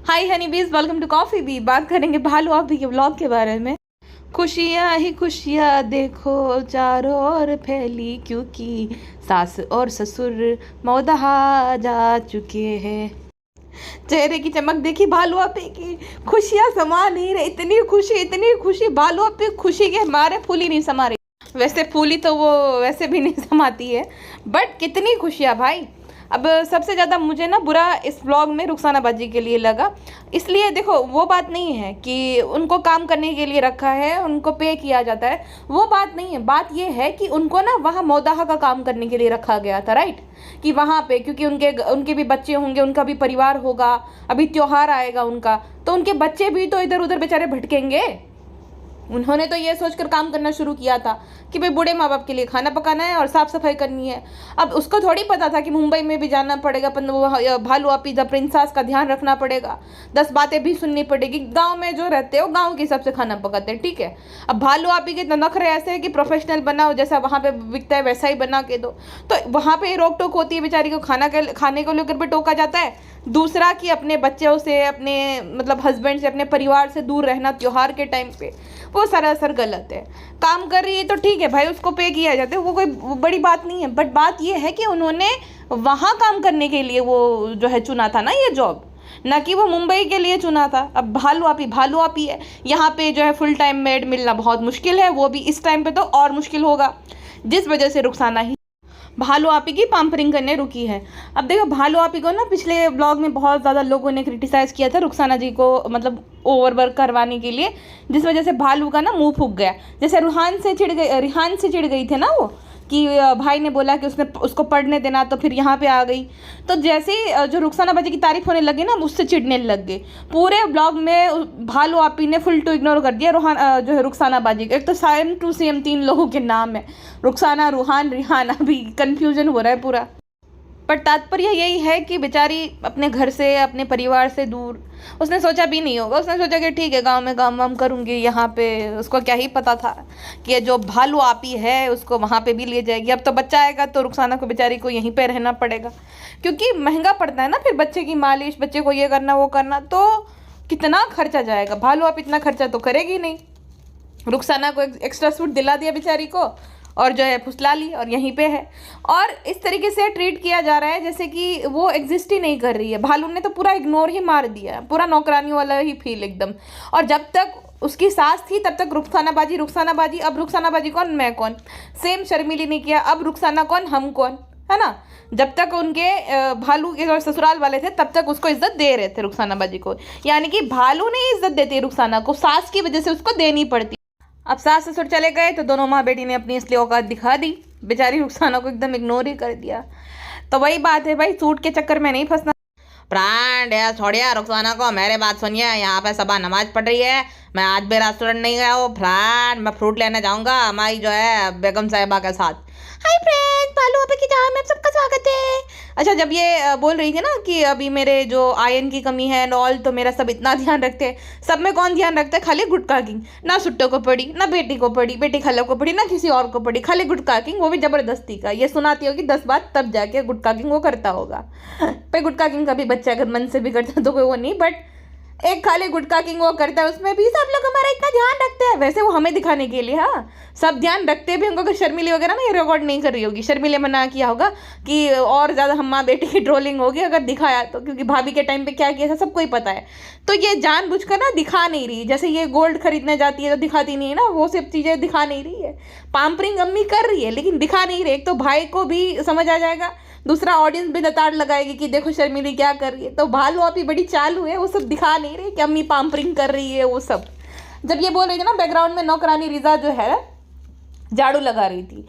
हाय हनी बीज, welcome to coffee B. बात करेंगे भालू आपी के ब्लॉग के बारे में। खुशियाँ ही खुशियाँ देखो चारों ओर फैली, क्योंकि सास और ससुर मौदहा जा चुके हैं। चेहरे की चमक देखी भालू आपी की, खुशियाँ समा नहीं रही। इतनी खुशी भालू आपी खुशी के मारे फूली नहीं समा रही। वैसे फूली तो वो वैसे भी नहीं समाती है, बट कितनी खुशियाँ भाई। अब सबसे ज़्यादा मुझे ना बुरा इस व्लॉग में रुखसाना बाजी के लिए लगा। इसलिए देखो, वो बात नहीं है कि उनको काम करने के लिए रखा है, उनको पे किया जाता है, वो बात नहीं है। बात ये है कि उनको ना वहाँ मौदाहा का काम करने के लिए रखा गया था, राइट। कि वहाँ पे क्योंकि उनके भी बच्चे होंगे, उनका भी परिवार होगा, अभी त्योहार आएगा उनका, तो उनके बच्चे भी तो इधर उधर बेचारे भटकेंगे। उन्होंने तो ये सोचकर काम करना शुरू किया था कि भाई बूढ़े माँ बाप के लिए खाना पकाना है और साफ सफाई करनी है। अब उसको थोड़ी पता था कि मुंबई में भी जाना पड़ेगा, भालू आपी द प्रिंसेस का ध्यान रखना पड़ेगा, 10 बातें भी सुननी पड़ेगी। गांव में जो रहते हो गांव के हिसाब से खाना पकाते हैं, ठीक है। अब भालू आपी के नखरे ऐसे है कि प्रोफेशनल बनाओ, जैसा वहाँ पे बिकता है वैसा ही बना के दो। तो वहाँ पे रोक टोक होती है, बेचारी को खाने को लेकर भी टोका जाता है। दूसरा कि अपने बच्चों से, अपने मतलब हस्बैंड से, अपने परिवार से दूर रहना त्योहार के टाइम पे, वो सरासर गलत है। काम कर रही है तो ठीक है भाई, उसको पे किया जाता है, वो कोई बड़ी बात नहीं है। बट बात ये है कि उन्होंने वहाँ काम करने के लिए वो जो है चुना था ना ये जॉब, ना कि वो मुंबई के लिए चुना था। अब भालू आपी है, यहाँ पे जो है फुल टाइम मेड मिलना बहुत मुश्किल है, वो भी इस टाइम पे तो और मुश्किल होगा, जिस वजह से रुखसाना ही भालू आपी की पैम्परिंग करने रुकी है। अब देखो, भालू आपी को ना पिछले ब्लॉग में बहुत ज़्यादा लोगों ने क्रिटिसाइज़ किया था रुखसाना जी को, मतलब ओवरवर्क करवाने के लिए, जिस वजह से भालू का ना मुंह फूक गया। जैसे रिहान से चिढ़ गई थी ना वो, कि भाई ने बोला कि उसको पढ़ने देना, तो फिर यहाँ पे आ गई। तो जैसे ही जो रुखसाना बाजी की तारीफ होने लगी ना, उससे चिढ़ने लग गए। पूरे ब्लॉग में भालू आपी ने फुल टू इग्नोर कर दिया जो है रुखसाना बाजी। एक तो सेम टू सेम 3 लोगों के नाम है, रुखसाना, रूहान, रिहान, अभी कन्फ्यूजन हो रहा है पूरा। पर तात्पर्य यही है कि बेचारी अपने घर से, अपने परिवार से दूर, उसने सोचा भी नहीं होगा। उसने सोचा कि ठीक है, गांव में काम वाम करूँगी, यहाँ पे उसको क्या ही पता था कि ये जो भालू आपी है उसको वहाँ पे भी ले जाएगी। अब तो बच्चा आएगा तो रुखसाना को बेचारी को यहीं पे रहना पड़ेगा, क्योंकि महंगा पड़ता है ना फिर बच्चे की मालिश, बच्चे को ये करना वो करना, तो कितना खर्चा जाएगा। भालू आप इतना खर्चा तो करेगी नहीं। रुखसाना को एक्स्ट्रा सूट दिला दिया बेचारी को, और जो है फुसला ली, और यहीं पे है। और इस तरीके से ट्रीट किया जा रहा है जैसे कि वो एग्जिस्ट ही नहीं कर रही है। भालू ने तो पूरा इग्नोर ही मार दिया, पूरा नौकरानी वाला ही फील एकदम। और जब तक उसकी सास थी तब तक रुखसाना बाजी। अब रुखसाना बाजी कौन, मैं कौन, सेम शर्मिली ने किया। अब रुखसाना कौन, हम कौन, है ना। जब तक उनके भालू के जो ससुराल वाले थे तब तक उसको इज्जत दे रहे थे रुखसाना बाजी को, यानी कि भालू ने इज्जत देती है रुखसाना को, सास की वजह से उसको देनी पड़ती। अब सास ससुर चले गए तो दोनों माँ बेटी ने अपनी असली औकात दिखा दी, बेचारी रुखसाना को एकदम इग्नोर ही कर दिया। तो वही बात है भाई, सूट के चक्कर में नहीं फंसना। फ्रेंड यार छोड़िए रुखसाना को, मेरे बात सुनिए। यहाँ पे सुबह नमाज पढ़ रही है, मैं आज भी रेस्टोरेंट नहीं गया हूँ फ्रेंड। मैं फ्रूट लेने जाऊँगा हमारी जो है बेगम साहिबा के साथ। हाय फ्रेंड, भालू आपी की जान में आप सबका स्वागत है। अच्छा, जब ये बोल रही थी ना कि अभी मेरे जो आयरन की कमी है एंड ऑल, तो मेरा सब इतना ध्यान रखते हैं। सब में कौन ध्यान रखता है, खाली गुटखा किंग। ना सुट्टो को पड़ी, ना बेटी को पड़ी, बेटी खाला को पड़ी, ना किसी और को पड़ी, खाली गुटखा किंग, वो भी जबरदस्ती का। ये सुनाती होगी 10 बात, तब जाके गुटखा किंग वो करता होगा। भाई गुटखा किंग का भी बच्चा अगर मन से भी करता तो कोई वो नहीं, बट एक खाली गुटखा किंग वो करता है, उसमें भी सब लोग हमारा इतना ध्यान रखते हैं। वैसे वो हमें दिखाने के लिए, हाँ, सब ध्यान रखते भी होंगे। अगर शर्मिली वगैरह ना ये रिकॉर्ड नहीं कर रही होगी, शर्मिले मना किया होगा कि और ज़्यादा हम माँ बेटी की ट्रोलिंग होगी अगर दिखाया तो, क्योंकि भाभी के टाइम पे क्या किया था सबको ही पता है। तो ये जानबूझकर ना दिखा नहीं रही, जैसे ये गोल्ड खरीदने जाती है तो दिखाती नहीं है ना, वो सब चीज़ें दिखा नहीं रही है। पैम्परिंग अम्मी कर रही है लेकिन दिखा नहीं रही। एक तो भाई को भी समझ आ जाएगा, दूसरा ऑडियंस भी लताड़ लगाएगी कि देखो शर्मिली क्या कर रही है। तो भालू आपी बड़ी चालू है, वो सब दिखा नहीं रही कि अम्मी पैम्परिंग कर रही है वो सब। जब ये बोल रही थी ना, बैकग्राउंड में नौकरानी रिजा जो है झाड़ू लगा रही थी।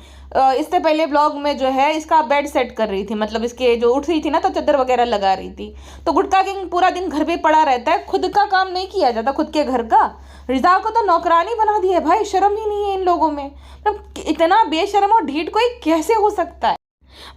इससे पहले ब्लॉग में जो है इसका बेड सेट कर रही थी, मतलब इसके जो उठ रही थी ना तो चादर वगैरह लगा रही थी। तो गुटखा किंग पूरा दिन घर पे पड़ा रहता है, खुद का काम नहीं किया जाता, खुद के घर का। रिजा को तो नौकरानी बना दिया है भाई, शर्म ही नहीं है इन लोगों में। मतलब इतना बेशर्म और ढीठ कोई कैसे हो सकता है।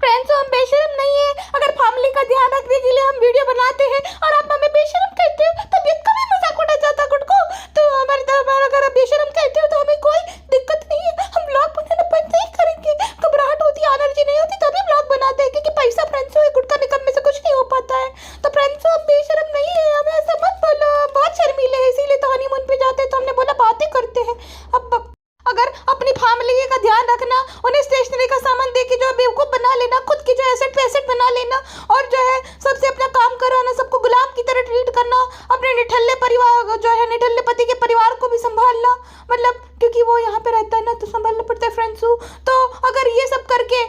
फ्रेंड्स, हम बेशर्म नहीं है। अगर फैमिली का ध्यान रखने के लिए हम वीडियो बनाते हैं और आप हमें बेशर्म कहते हो, तबीयत का भी मजाक उड़ा जाता गुटको। तो हमारा अगर आप बेशर्म कहते हो तो हमें कोई दिक्कत नहीं है, हम ब्लॉग बनाना बंद नहीं करेंगे। घबराहट होती है, एनर्जी नहीं होती तभी ब्लॉग बनाते हैं, क्योंकि पैसा फ्रेंड्स गुटखा निकम में से कुछ नहीं हो पाता है। तो फ्रेंड्स, हम बेशर्म नहीं है, हमें ऐसा मत करना, अपने निठल्ले परिवार जो है निठल्ले पति के परिवार को भी संभालना, मतलब क्योंकि वो यहाँ पे रहता है ना तो संभालना पड़ता है फ्रेंड्स। तो अगर ये सब करके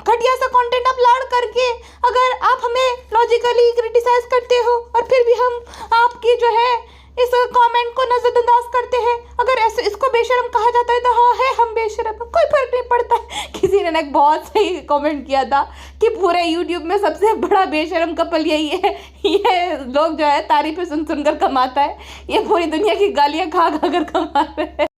घटिया सा कंटेंट अपलोड करके अगर आप हमें लॉजिकली क्रिटिसाइज करते हो और फिर भी हम आपकी जो है इस कमेंट को नजरअंदाज करते हैं, अगर ऐसे इसको बेशरम कहा जाता है तो हाँ है हम बेशरम, कोई फर्क नहीं पड़ता है। किसी ने एक बहुत सही कमेंट किया था कि पूरे यूट्यूब में सबसे बड़ा बेशरम कपल यही है, ये लोग जो है तारीफें सुन सुनकर कमाता है, ये पूरी दुनिया की गालियां खा खा कर कमा रहे हैं।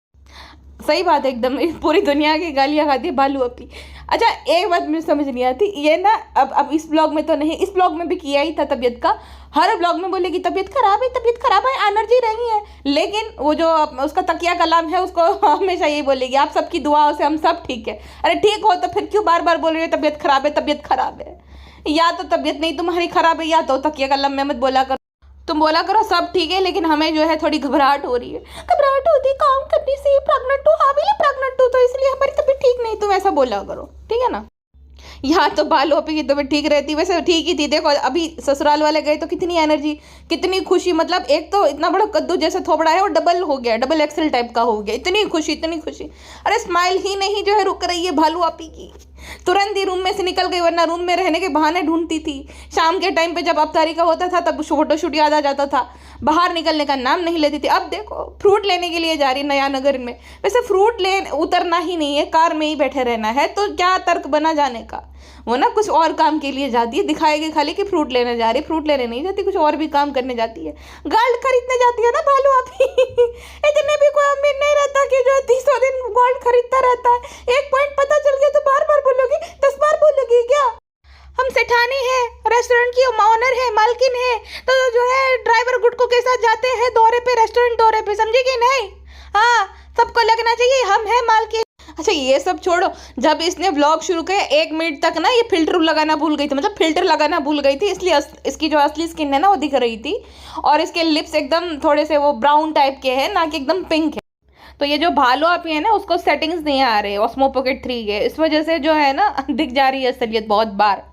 सही बात है एकदम, पूरी दुनिया की गालियां खाती है बालू अपी। अच्छा एक बात मुझे समझ नहीं आती, ये ना अब इस ब्लॉग में तो नहीं, इस ब्लॉग में भी किया ही था तबीयत का, हर ब्लॉग में बोलेगी तबीयत खराब है, एनर्जी नहीं है, लेकिन वो जो उसका तकिया कलाम है उसको हमेशा यही बोलेगी आप सबकी दुआओं से हम सब ठीक है। अरे ठीक हो तो फिर क्यों बार बार बोल रही है तबीयत खराब है? या तो तबीयत नहीं तुम्हारी खराब है या तो तकिया कलाम में मत बोला करो, तुम बोला करो सब ठीक है, लेकिन हमें जो है थोड़ी घबराहट हो रही है, घबराहट होती है काम करने से, प्रेग्नेंट हो तो इसलिए हमारी तबीयत ठीक नहीं, तुम ऐसा बोला करो, ठीक है ना। यहाँ तो बालू अपी की तबीयत ठीक रहती, वैसे ठीक ही थी। देखो अभी ससुराल वाले गए तो कितनी एनर्जी, कितनी खुशी, मतलब एक तो इतना बड़ा कद्दू जैसे थोबड़ा है वो डबल हो गया, डबल एक्सेल टाइप का हो गया, इतनी खुशी। अरे स्माइल ही नहीं जो है रुक रही है बालू अपी की, तुरंत ही रूम में से निकल गई, वरना रूम में रहने के बहाने ढूंढती थी। शाम के टाइम पे जब अफ्तारी का होता था तब फोटोशूट याद आ जाता था, बाहर निकलने का नाम नहीं लेती थी। अब देखो फ्रूट लेने के लिए जा रही नया नगर में, वैसे फ्रूट ले उतरना ही नहीं है, कार में ही बैठे रहना है, तो क्या तर्क बना जाने का। वो ना कुछ और काम के लिए जाती है, दिखाएगी खाली कि फ्रूट लेने जा रही, फ्रूट लेने नहीं जाती, कुछ और भी काम करने जाती है, गोल्ड खरीदने जाती है ना बालू अपी। इतने भी कोई अमीर नहीं रहता कि जो 30 दिन गोल्ड खरीदता रहता है। एक पॉइंट पता चल गया तो बार बार बोलोगी, 10 बार बोलोगी क्या? हम सेठानी है, रेस्टोरेंट की ऑनर है, मालकिन है, तो जो है ड्राइवर गुटको के साथ जाते हैं दौरे पे, रेस्टोरेंट दौरे पे, समझेगी नहीं? हाँ सबको लगना चाहिए हम है मालकिन। अच्छा ये सब छोड़ो, जब इसने व्लॉग शुरू किया 1 मिनट तक ना ये फिल्टर लगाना भूल गई थी, मतलब फिल्टर लगाना भूल गई थी, इसलिए इसकी जो असली स्किन है ना वो दिख रही थी, और इसके लिप्स एकदम थोड़े से वो ब्राउन टाइप के हैं, ना कि एकदम पिंक है। तो ये जो भालो अपी है ना उसको सेटिंग्स नहीं आ रहे ऑस्मो पॉकेट 3 के, इस वजह से जो है ना दिख जा रही है असलियत बहुत बार।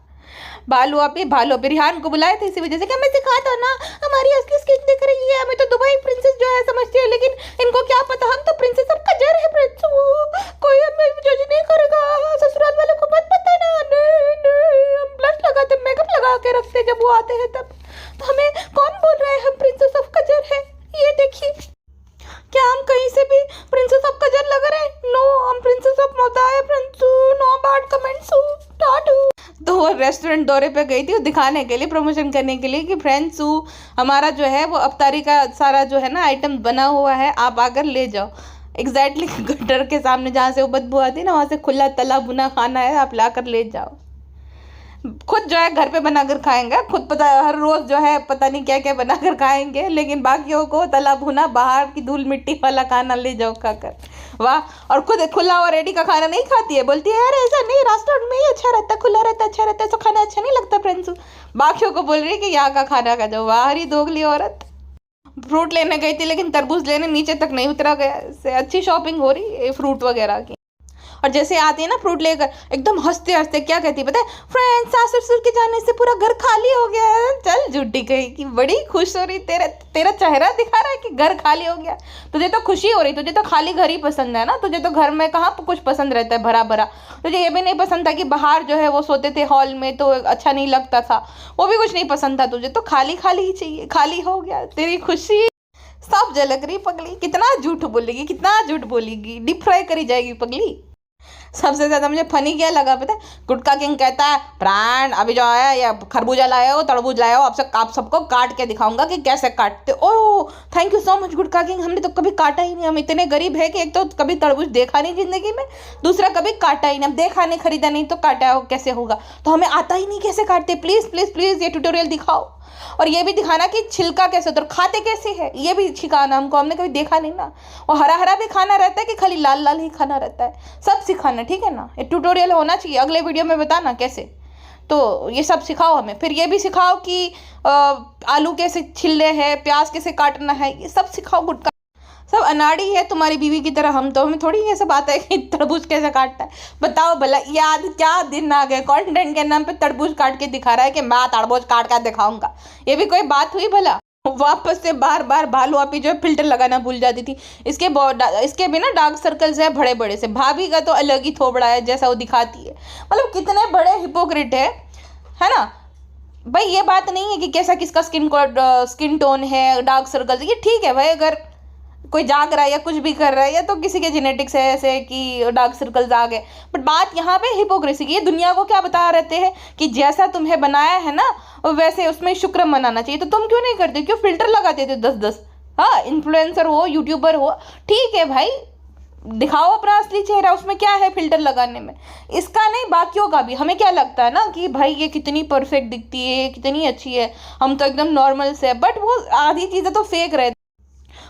भालो अपी रिहान को बुलाए थे इसी वजह से कि हमें सिखा दो ना, हमारी असली स्किन दिख रही है, हमें तो दुबई प्रिंसेस जो है समझती है, लेकिन इनको क्या पता हम तो प्रिंसेस सबका जर है, प्रिंस कोई हमें जज नहीं करेगा, ससुराल वाले को मत पता ना, नहीं हम ब्लश लगाते मेकअप लगा के रखते जब वो आते हैं तब, तो हमें कौन बोल रहा है हम प्रिंसेस ऑफ कजर है? ये देखिए क्या हम कहीं से भी प्रिंसेस ऑफ कजर लग रहे हैं? नो, हम प्रिंसेस ऑफ मोताय प्रिंसू, नो बैड कमेंट्स टाटू। तो वो रेस्टोरेंट दौरे पे गई थी दिखाने के लिए, प्रमोशन करने के लिए कि फ्रेंड्स हमारा जो है वो अफ्तारी का सारा जो है ना आइटम बना हुआ है, आप आकर ले जाओ। एग्जैक्टली गटर के सामने जहाँ से वो बदबू आती है ना वहाँ से खुला तला भुना खाना है, आप लाकर ले जाओ। खुद जो है घर पे बनाकर खाएंगे, खुद पता हर रोज जो है पता नहीं क्या क्या बनाकर खाएंगे, लेकिन बाकियों को तला भुना बाहर की धूल मिट्टी वाला खाना ले जाओ खाकर। वाह, और खुद खुला और रेडी का खाना नहीं खाती है, बोलती है यार ऐसा नहीं, रेस्टोरेंट में ही अच्छा रहता है, खुला रहता है, अच्छा रहता है, तो खाना अच्छा नहीं लगता फ्रेंड्स। बाकियों को बोल रही है कि यहाँ का खाना खा जाओ। वाह री दोगली औरत। फ्रूट लेने गई थी लेकिन तरबूज लेने नीचे तक नहीं उतरा गया, इससे अच्छी शॉपिंग हो रही है फ्रूट वगैरह की। और जैसे आती है ना फ्रूट लेकर एकदम हंसते हंसते क्या कहती है पता है, फ्रेंड्स सास ससुर के जाने से पूरा घर खाली हो गया है। चल झूठी कही कि बड़ी खुश हो रही, तेरा चेहरा दिखा रहा है कि घर खाली हो गया। तुझे तो खुशी हो रही, तुझे तो खाली घर ही पसंद है ना, तुझे तो घर में कहाँ कुछ पसंद रहता है भरा भरा। तुझे ये भी नहीं पसंद था कि बाहर जो है वो सोते थे हॉल में तो अच्छा नहीं लगता था, वो भी कुछ नहीं पसंद था, तुझे तो खाली खाली ही चाहिए। खाली हो गया, तेरी खुशी सब झलक रही पगली। कितना झूठ बोलेगी, कितना झूठ बोलेगी, डीप फ्राई करी जाएगी पगली। सबसे ज्यादा मुझे फनी क्या लगा पता है, गुटका किंग कहता है प्राण अभी जो है ये खरबूजा लाए हो तरबूज लाए हो, आप सबको काट के दिखाऊंगा कि कैसे काटते। Oh thank you so much gutka king, हमने तो कभी काटा ही नहीं, हम इतने गरीब है कि एक तो कभी तरबूज देखा नहीं जिंदगी में, दूसरा कभी काटा ही नहीं, हम देखा नहीं खरीदा नहीं तो काटा कैसे होगा, तो हमें आता ही नहीं कैसे काटते। प्लीज प्लीज प्लीज ये ट्यूटोरियल दिखाओ, और ये भी दिखाना कि छिलका कैसे होता है, खाते कैसे है, ये भी सिखाना हमको, हमने कभी देखा नहीं ना। और हरा हरा भी खाना रहता है कि खाली लाल लाल ही खाना रहता है, सब सिखाना, ठीक है ना। ये ट्यूटोरियल होना चाहिए, अगले वीडियो में बताना कैसे, तो ये सब सिखाओ हमें। फिर ये भी सिखाओ कि आलू कैसे छिलने हैं, प्याज कैसे काटना है, ये सब सिखाओ। गुटका सब अनाड़ी है तुम्हारी बीवी की तरह, हम तो हमें थोड़ी ये सब आता है कि तरबूज कैसे काटता है। बताओ भला, याद क्या दिन आ गए, कंटेंट के नाम पे तरबूज काट के दिखा रहा है कि मैं तरबूज काट कर दिखाऊंगा, ये भी कोई बात हुई भला। वापस से बार बार भालू आपी जो है फिल्टर लगाना भूल जाती थी। इसके भी ना डार्क सर्कल्स है बड़े बड़े से। भाभी का तो अलग ही थोबड़ा है जैसा वो दिखाती है। मतलब कितने बड़े हिपोक्रेट है ना भाई। ये बात नहीं है कि कैसा किसका स्किन टोन है, डार्क सर्कल्स, ये ठीक है भाई। अगर कोई जाग रहा है या कुछ भी कर रहा है, या तो किसी के जेनेटिक्स है ऐसे कि डार्क सर्कल्स आ गए, बट बात यहाँ पे हिपोक्रेसी की। ये दुनिया को क्या बता रहते हैं कि जैसा तुम्हें बनाया है ना वैसे उसमें शुक्र मनाना चाहिए। तो तुम क्यों नहीं करते, क्यों फिल्टर लगाते थे 10-10? हाँ, इन्फ्लुएंसर हो, यूट्यूबर हो, ठीक है भाई, दिखाओ अपना असली चेहरा, उसमें क्या है फिल्टर लगाने में। इसका नहीं, बाकियों का भी। हमें क्या लगता है ना कि भाई ये कितनी परफेक्ट दिखती है, कितनी अच्छी है, हम तो एकदम नॉर्मल से है, बट वो आधी चीज़ें तो फेक रहती।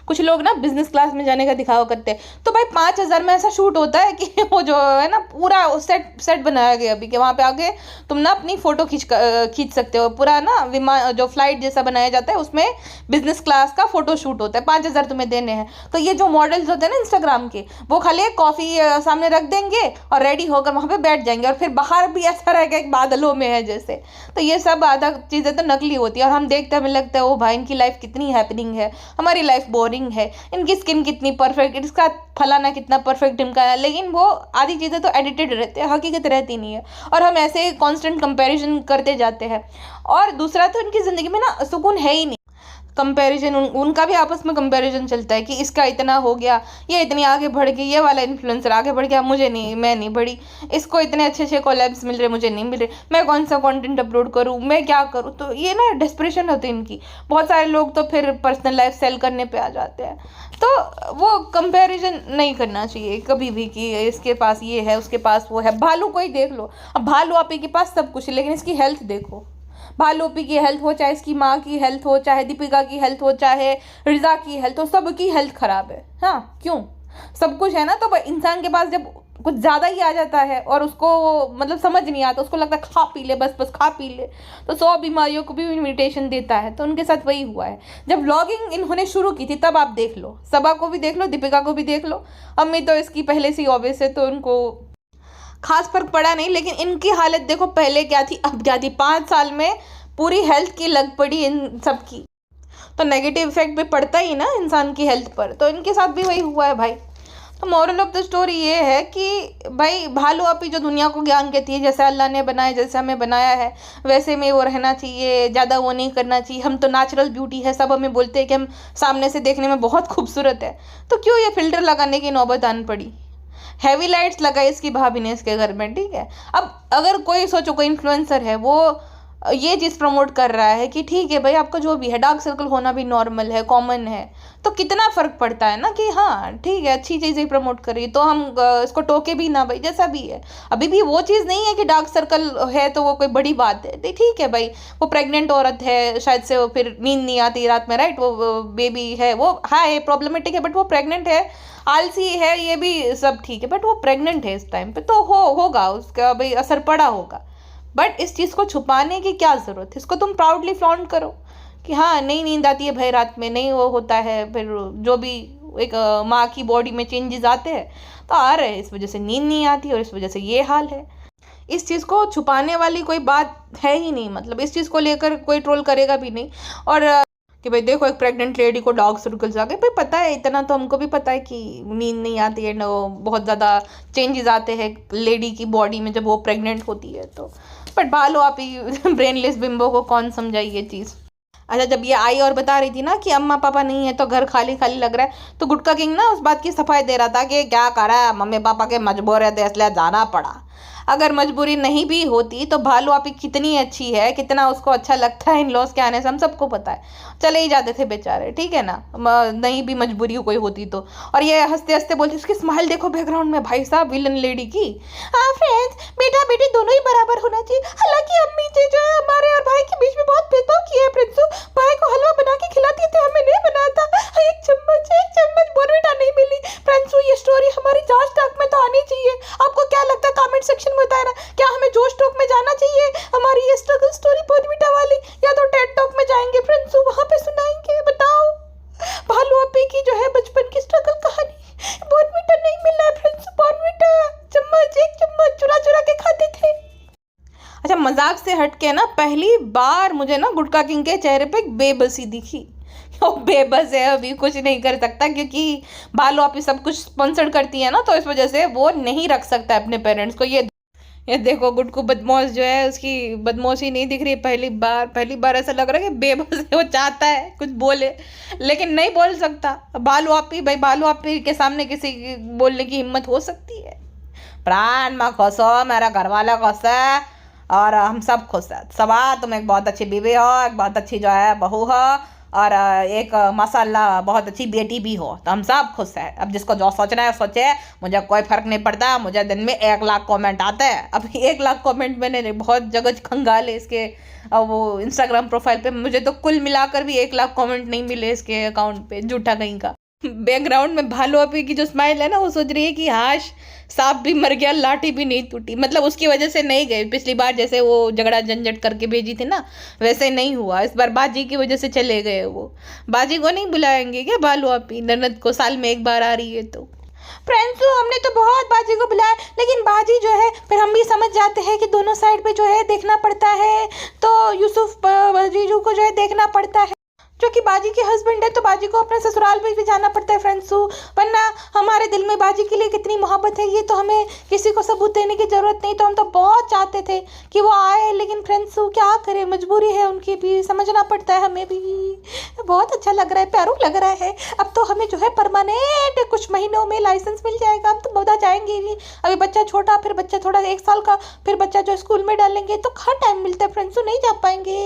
कुछ लोग ना बिजनेस क्लास में जाने का दिखावा करते हैं, तो भाई 5,000 में ऐसा शूट होता है कि वो जो है ना पूरा सेट बनाया गया अभी कि वहाँ पे आके तुम ना अपनी फोटो खींच सकते हो। पूरा ना विमान जो फ्लाइट जैसा बनाया जाता है उसमें बिजनेस क्लास का फोटो शूट होता है। 5,000 तुम्हें देने हैं। तो ये जो मॉडल्स होते हैं ना इंस्टाग्राम के, वो खाली एक कॉफ़ी सामने रख देंगे और रेडी होकर वहाँ पर बैठ जाएंगे, और फिर बाहर भी ऐसा रहेगा एक बादलों में है जैसे। तो ये सब आधा चीज़ें तो नकली होती है, और हम देखते हमें लगता है ओ भाई इनकी लाइफ कितनी हैपनिंग है, हमारी लाइफ बोरिंग है, इनकी स्किन कितनी परफेक्ट, इसका फलाना कितना परफेक्ट इनका है। लेकिन वो आधी चीज़ें तो एडिटेड रहते हैं, हकीकत रहती नहीं है, और हम ऐसे कांस्टेंट कंपैरिजन करते जाते हैं। और दूसरा तो इनकी ज़िंदगी में ना सुकून है ही नहीं। कंपैरिजन उनका भी आपस में कंपैरिजन चलता है कि इसका इतना हो गया, ये इतनी आगे बढ़ गई, ये वाला इन्फ्लुएंसर आगे बढ़ गया, मुझे नहीं, मैं नहीं बढ़ी, इसको इतने अच्छे अच्छे कोलैब्स मिल रहे, मुझे नहीं मिल रहे, मैं कौन सा कंटेंट अपलोड करूँ, मैं क्या करूँ। तो ये ना डेस्परेशन होती है इनकी। बहुत सारे लोग तो फिर पर्सनल लाइफ सेल करने पे आ जाते हैं। तो वो कंपैरिजन नहीं करना चाहिए कभी भी कि इसके पास ये है, उसके पास वो है। भालू को ही देख लो, अब भालू आपी के पास सब कुछ है, लेकिन इसकी हेल्थ देखो। भालू आपी की हेल्थ हो, चाहे इसकी माँ की हेल्थ हो, चाहे दीपिका की हेल्थ हो, चाहे रिजा की हेल्थ हो, सबकी हेल्थ खराब है। हाँ, क्यों? सब कुछ है ना, तो इंसान के पास जब कुछ ज़्यादा ही आ जाता है और उसको मतलब समझ नहीं आता, उसको लगता है खा पी ले, बस खा पी ले, तो 100 बीमारियों को भी इन्विटेशन देता है। तो उनके साथ वही हुआ है। जब व्लॉगिंग इन्होंने शुरू की थी तब आप देख लो, सबा को भी देख लो, दीपिका को भी देख लो। अम्मी तो इसकी पहले से ही ऑब्वियस है, तो उनको खास फर्क पड़ा नहीं। लेकिन इनकी हालत देखो पहले क्या थी, अब क्या थी। 5 साल में पूरी हेल्थ की लग पड़ी इन सब की, तो नेगेटिव इफेक्ट भी पड़ता ही ना इंसान की हेल्थ पर। तो इनके साथ भी वही हुआ है भाई। तो मॉरल ऑफ द स्टोरी ये है कि भाई भालू आपी जो दुनिया को ज्ञान कहती है, जैसे अल्लाह ने बनाया, जैसे हमें बनाया है वैसे में वो रहना चाहिए, ज़्यादा वो नहीं करना चाहिए। हम तो नेचुरल ब्यूटी है, सब हमें बोलते हैं कि हम सामने से देखने में बहुत खूबसूरत है, तो क्यों ये फिल्टर लगाने की नौबत आन पड़ी। हैवी लाइट्स लगाई इसकी भाभी ने इसके घर में, ठीक है। अब अगर कोई सोचो कोई इन्फ्लुएंसर है, वो ये चीज़ प्रमोट कर रहा है कि ठीक है भाई आपका जो भी है डार्क सर्कल होना भी नॉर्मल है, कॉमन है, तो कितना फ़र्क पड़ता है ना कि हाँ ठीक है अच्छी चीज़ें प्रमोट कर रही है, तो हम इसको टोके भी ना भाई, जैसा भी है। अभी भी वो चीज़ नहीं है कि डार्क सर्कल है तो वो कोई बड़ी बात है। ठीक है भाई, वो प्रेग्नेंट औरत है, शायद से वो फिर नींद नहीं आती रात में, राइट, वो बेबी है, वो है प्रॉब्लमेटिक है, बट वो प्रेग्नेंट है, आलसी है, ये भी सब ठीक है, बट वो प्रेग्नेंट है इस टाइम पे, तो होगा उसका भाई असर पड़ा होगा। बट इस चीज़ को छुपाने की क्या ज़रूरत है, इसको तुम प्राउडली फ्लॉन्ट करो कि हाँ नहीं नींद आती है भाई रात में, नहीं वो होता है, फिर जो भी एक माँ की बॉडी में चेंजेस आते हैं तो आ रहे हैं, इस वजह से नींद नहीं आती और इस वजह से ये हाल है। इस चीज़ को छुपाने वाली कोई बात है ही नहीं, मतलब इस चीज़ को लेकर कोई ट्रोल करेगा भी नहीं। और कि भाई देखो एक प्रेग्नेंट लेडी को डार्क सर्कल्स आ गए, भाई पता है, इतना तो हमको भी पता है कि नींद नहीं आती है, बहुत ज़्यादा चेंजेस आते हैं लेडी की बॉडी में जब वो प्रेग्नेंट होती है। तो बट भालू आपी ब्रेनलेस बिम्बो को कौन समझाई ये चीज़। अच्छा, जब ये आई और बता रही थी ना कि अम्मा पापा नहीं है तो घर खाली खाली लग रहा है, तो गुटका किंग ना उस बात की सफाई दे रहा था कि क्या करा, मम्मी पापा के मजबूर है तो इसलिए जाना पड़ा। अगर मजबूरी नहीं भी होती तो भालू आपी कितनी अच्छी है, कितना उसको अच्छा लगता है इन लॉस के आने से, हम सबको पता है, चले ही जाते थे बेचारे, ठीक है ना, नहीं भी मजबूरी कोई होती तो। और ये हंसते हंसते बोलती, उसकी स्माइल देखो बैकग्राउंड में भाई साहब, विलन लेडी की। हाँ फ्रेंड्स, बेटा बेटी दोनों ही बराबर होना चाहिए। हालांकि अम्मी जी जो है हमारे और भाई के बीच में बहुत भेदभाव किया है। प्रिंसू भाई को हलवा बना के खिलाती थी, हमें नहीं बनाता, एक चम्मच बोर्नविटा नहीं मिली। प्रिंसू ये स्टोरी हमारी जोश टॉक में तो आनी चाहिए। आपको क्या लगता है, कमेंट सेक्शन में बताया ना, क्या हमें जोश टॉक में जाना चाहिए हमारी ये स्ट्रगल स्टोरी बोर्नविटा वाली, या तो टेड टॉक में जाएंगे प्रिंसू, वहां पे सुनाएंगे। बताओ भालू आपी की जो है बचपन की स्ट्रगल कहानी। बोर्नविटा नहीं मिला है प्रिंसू, बोर्नविटा एक चम्मच चुरा चुरा के खाते थे। अच्छा, मजाक से हट के ना पहली बार मुझे ना गुटका किंग के चेहरे पे एक बेबसी दिखी। वो बेबस है, अभी कुछ नहीं कर सकता क्योंकि भालू आप सब कुछ स्पॉन्सर करती है ना, तो इस वजह से वो नहीं रख सकता अपने पेरेंट्स को। ये देखो गुड्डू बदमाश जो है, उसकी बदमाशी नहीं दिख रही। पहली बार ऐसा लग रहा है कि बेबस है, वो चाहता है कुछ बोले लेकिन नहीं बोल सकता। भालू आप ही भाई, भालू आप ही के सामने किसी की बोलने की हिम्मत हो सकती है? प्राण मैं खुश हो, मेरा घर वाला खुश है और हम सब खुश है। सबा तुम एक बहुत अच्छी बीवी हो, एक बहुत अच्छी जो है बहू हो और एक माशाल्लाह बहुत अच्छी बेटी भी हो, तो हम सब खुश हैं। अब जिसको जो सोचना है सोचे, मुझे कोई फ़र्क नहीं पड़ता। मुझे दिन में 1 लाख कमेंट आते हैं। अब 1 लाख कमेंट मैंने बहुत जगह खंगाले इसके वो इंस्टाग्राम प्रोफाइल पे। मुझे तो कुल मिलाकर भी 1 लाख कमेंट नहीं मिले इसके अकाउंट पे, झूठा कहीं का। बैकग्राउंड में भालू अपी की जो स्माइल है ना, वो सोच रही है कि हाश सांप भी मर गया, लाठी भी नहीं टूटी। मतलब उसकी वजह से नहीं गए, पिछली बार जैसे वो झगड़ा झंझट करके भेजी थी ना, वैसे नहीं हुआ। इस बार बाजी की वजह से चले गए वो। बाजी को नहीं बुलाएंगे क्या भालू अपी? ननद को साल में 1 बार आ रही है तो। फ्रेंड्स हमने तो बहुत बाजी को बुलाया, लेकिन बाजी जो है फिर हम भी समझ जाते हैं कि दोनों साइड पे जो है देखना पड़ता है, तो यूसुफ जीजू को जो है देखना पड़ता है, जो कि बाजी के हस्बैंड है, तो बाजी को अपने ससुराल में भी जाना पड़ता है फ्रेंड्सू। वरना हमारे दिल में बाजी के लिए कितनी मोहब्बत है, ये तो हमें किसी को सबूत देने की ज़रूरत नहीं। तो हम तो बहुत चाहते थे कि वो आए, लेकिन फ्रेंड्सू क्या करें, मजबूरी है उनकी भी, समझना पड़ता है हमें भी। बहुत अच्छा लग रहा है, प्यारा लग रहा है। अब तो हमें जो है परमानेंट कुछ महीनों में लाइसेंस मिल जाएगा, हम तो बता जाएंगे ही। अभी बच्चा छोटा, फिर बच्चा थोड़ा 1 साल का, फिर बच्चा जो स्कूल में डालेंगे तो कहाँ टाइम मिलता है फ्रेंड्सू, नहीं जा पाएंगे।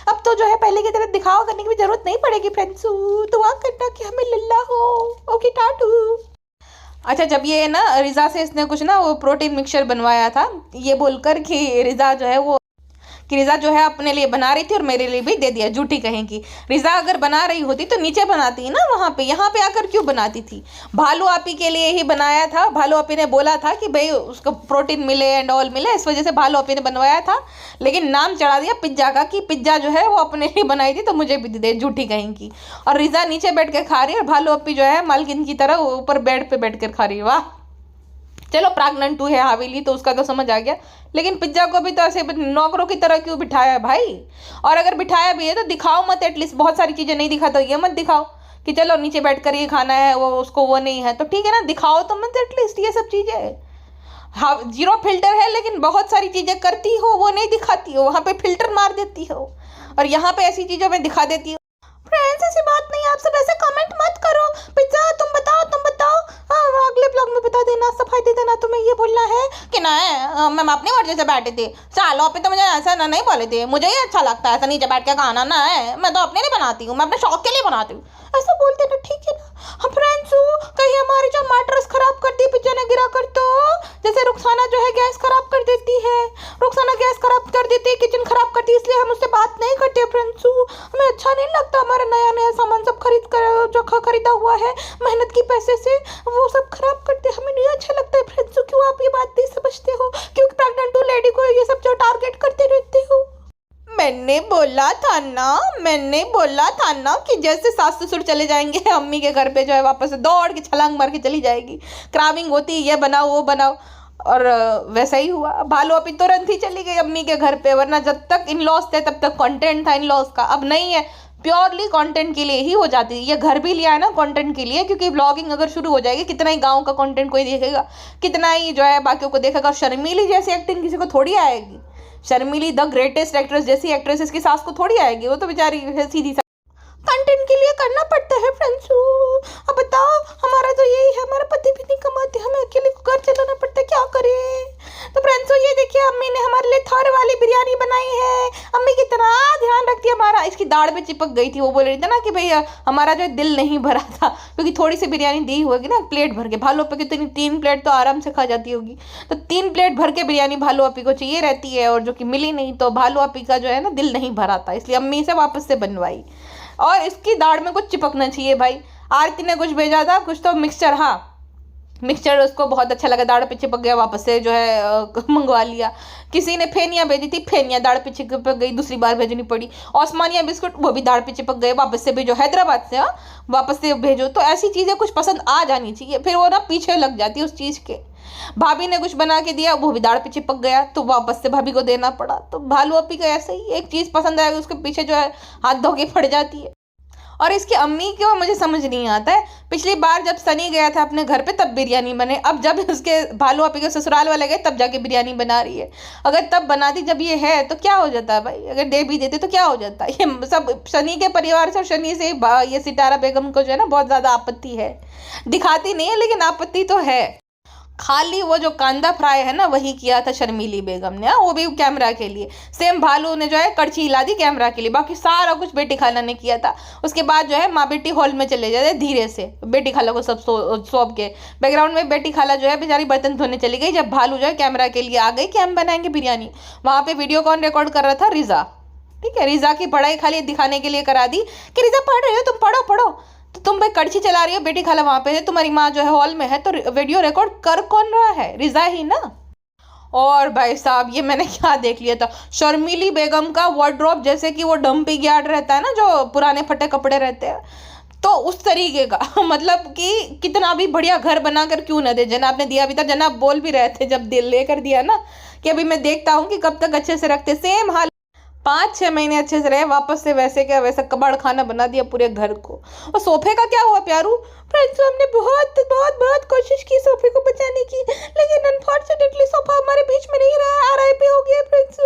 अब तो जो है पहले की तरह दिखावा करने की भी जरूरत नहीं पड़ेगी फ्रेंड्सू। दुआ करना कि हमें लल्ला हो। ओके टाटू। अच्छा, जब ये ना रिजा से इसने कुछ ना वो प्रोटीन मिक्सचर बनवाया था, ये बोलकर कि रिजा जो है अपने लिए बना रही थी और मेरे लिए भी दे दिया। झूठी कहीं की। रिजा अगर बना रही होती तो नीचे बनाती ना, वहाँ पे, यहाँ पे आकर क्यों बनाती थी? भालू आपी के लिए ही बनाया था। भालू आपी ने बोला था कि भाई उसको प्रोटीन मिले एंड ऑल मिले, इस वजह से भालू आपी ने बनवाया था। लेकिन नाम चढ़ा दिया पिज्जा का कि पिज्जा जो है वो अपने लिए बनाई थी तो मुझे भी दे। झूठी कहीं की। और रिजा नीचे बैठ कर खा रही है और भालू आपी जो है मालकिन की तरह ऊपर बेड पे बैठ कर खा रही है। वाह, चलो प्राग्नेंट 2 है हवेली, तो उसका तो समझ आ गया। लेकिन पिज्जा को भी तो ऐसे नौकरों की तरह क्यों बिठाया है भाई? और अगर बिठाया भी है तो दिखाओ मत, एटलीस्ट। बहुत सारी चीज़ें नहीं दिखाते, ये मत दिखाओ कि चलो नीचे बैठ कर ये खाना है, वो उसको वो नहीं है, तो ठीक है ना, दिखाओ तो मत एटलीस्ट ये सब चीज़ें। हाँ, 0 फिल्टर है, लेकिन बहुत सारी चीज़ें करती हो, वो नहीं दिखाती हो। वहाँ पे फिल्टर मार देती हो और यहाँ पे ऐसी चीज़ों में दिखा देती हो। फ्रेंड्स ऐसी बात नहीं, आप सब ऐसे कमेंट मत करो। पिज्जा तुम बताओ। हाँ, अगले ब्लॉग में बता देना, सफाई दे देना। तुम्हें ये बोलना है कि ना मैम अपनी मर्जी से बैठी थी, सालों पे तो मुझे ऐसा ना नहीं बोले थे। मुझे ही अच्छा लगता है ऐसा नीचे बैठ के खाना ना है, मैं तो अपने लिए बनाती हूँ, मैं अपने शौक के लिए बनाती हूँ। ऐसा बोलते ना, ठीक है ना। हम फ्रेंड्स कहीं हमारी जो मैट्रेस खराब कर दी पिज्जा ने गिरा कर, तो जैसे रुखसाना जो है गैस खराब कर देती है, रुखसाना गैस खराब कर देती है, किचन खराब करती है, इसलिए हम उससे बात नहीं करते फ्रेंड्स। हमें अच्छा नहीं लगता हमारा नया सामान सब खरीद कर जो खरीदा हुआ है मेहनत की पैसे से, वो सब खराब करते, हमें नहीं अच्छा लगता है फ्रेंड्स। क्यों आप ये बात नहीं समझते हो? क्यों प्रेग्नेंट लेडी को ये सब जो टारगेट करते रहते हो? मैंने बोला था ना कि जैसे सास ससुर चले जाएंगे अम्मी के घर पे जो है वापस दौड़ के छलांग मार के चली जाएगी। क्राविंग होती, ये बनाओ वो बनाओ, और वैसा ही हुआ। भालू अभी तुरंत ही चली गई अम्मी के घर पे, वरना जब तक इन लॉस थे तब तक कंटेंट था इन लॉस का। अब नहीं है, प्योरली कंटेंट के लिए ही हो जाती है। ये घर भी लिया है ना कंटेंट के लिए, क्योंकि ब्लॉगिंग अगर शुरू हो जाएगी, कितना ही गांव का कंटेंट कोई देखेगा, कितना ही जो है बाकियों को देखेगा। शर्मीली जैसी एक्टिंग किसी को थोड़ी आएगी। शर्मीली द ग्रेटेस्ट एक्ट्रेस जैसी एक्ट्रेस इसकी सास को थोड़ी आएगी, वो तो बेचारी सीधी कंटेंट के लिए करना पड़ता है फ्रेंड्स। अब बताओ, हमारा तो यही है, हमारा पति भी नहीं कमाते, हमें अकेले को घर चलाना पड़ता है, क्या करें? तो फ्रेंड्स ये देखिए, अम्मी ने हमारे लिए थर वाली बिरयानी बनाई है। अम्मी कितना ध्यान रखती है हमारा। इसकी दाढ़ पे चिपक गई थी, वो बोल रही थी ना कि भैया हमारा जो दिल नहीं भरा था, क्योंकि थोड़ी सी बिरयानी दी होगी ना प्लेट भर के। भालू पे कितनी 3 प्लेट तो आराम से खा जाती होगी, तो 3 प्लेट भर के बिरयानी भालू अपी को चाहिए रहती है, और जो कि मिली नहीं, तो भालू अपी का जो है ना दिल नहीं भरा था, इसलिए अम्मी से वापस से बनवाई। और इसकी दाढ़ में कुछ चिपकना चाहिए भाई। आरती ने कुछ भेजा था, कुछ तो मिक्सचर, हाँ मिक्सचर उसको बहुत अच्छा लगा, दाढ़ पे चिपक गया, वापस से जो है मंगवा लिया। किसी ने फेनिया भेजी थी, फेनिया दाढ़ पे चिपक गई, दूसरी बार भेजनी पड़ी। ओस्मानिया बिस्कुट, वो भी दाढ़ पे चिपक गए, वापस से भेजो। हैदराबाद से वापस से भेजो। तो ऐसी चीज़ें कुछ पसंद आ जानी चाहिए, फिर वो ना पीछे लग जाती है उस चीज़ के। भाभी ने कुछ बना के दिया, वो भी दाढ़ पे चिपक गया, तो वापस से भाभी को देना पड़ा। तो भालू अपी का ऐसे ही, एक चीज़ पसंद आएगी उसके पीछे जो है हाथ धो के पड़ जाती है। और इसकी अम्मी को मुझे समझ नहीं आता है, पिछली बार जब सनी गया था अपने घर पे तब बिरयानी बने, अब जब उसके भालू आपी के ससुराल वाले गए तब जाके बिरयानी बना रही है। अगर तब बनाती जब ये है तो क्या हो जाता है भाई, अगर दे भी देते तो क्या हो जाता है। ये सब शनि के परिवार से और शनि से ये सितारा बेगम को जो है ना बहुत ज़्यादा आपत्ति है, दिखाती नहीं है लेकिन आपत्ति तो है। खाली वो जो कांदा फ्राई है ना वही किया था शर्मीली बेगम ने, वो भी कैमरा के लिए। सेम भालू ने जो है कड़छी हिला दी कैमरा के लिए, बाकी सारा कुछ बेटी खाला ने किया था। उसके बाद जो है माँ बेटी हॉल में चले जाते धीरे से, बेटी खाला को सब सौंप के। बैकग्राउंड में बेटी खाला जो है बेचारी बर्तन धोने चली गई, जब भालू जो है कैमरा के लिए आ गई कि हम बनाएंगे बिरयानी। वहाँ पे वीडियो कॉन रिकॉर्ड कर रहा था रिजा, ठीक है। रिजा की पढ़ाई खाली दिखाने के लिए करा दी कि रिजा पढ़ रही हो तुम, पढ़ो पढ़ो। तो तुम भाई कड़छी चला रही हो, बेटी खाला वहां पे है, तुम्हारी माँ जो है हॉल में है, तो वीडियो रिकॉर्ड कर कौन रहा है, रिजा ही ना। और भाई साहब ये मैंने क्या देख लिया था, शर्मीली बेगम का वार्डरोब जैसे कि वो डंपिंग यार्ड रहता है ना, जो पुराने फटे कपड़े रहते हैं, तो उस तरीके का। मतलब कि कितना भी बढ़िया घर बनाकर क्यों ना दे, जनाब ने दिया भी था। जनाब बोल भी रहे थे जब दिल लेकर दिया ना कि अभी मैं देखता हूँ कि कब तक अच्छे से रखते। सेम हाल 5-6 महीने अच्छे से रहे, वापस से वैसे क्या वैसा कबाड़ खाना बना दिया पूरे घर को। और सोफे का क्या हुआ प्यारू, फ्रेंड्स हमने बहुत बहुत बहुत कोशिश की सोफे को बचाने की, लेकिन अनफॉर्चुनेटली सोफा हमारे बीच में नहीं रहा, RIP हो गया। फ्रेंड्स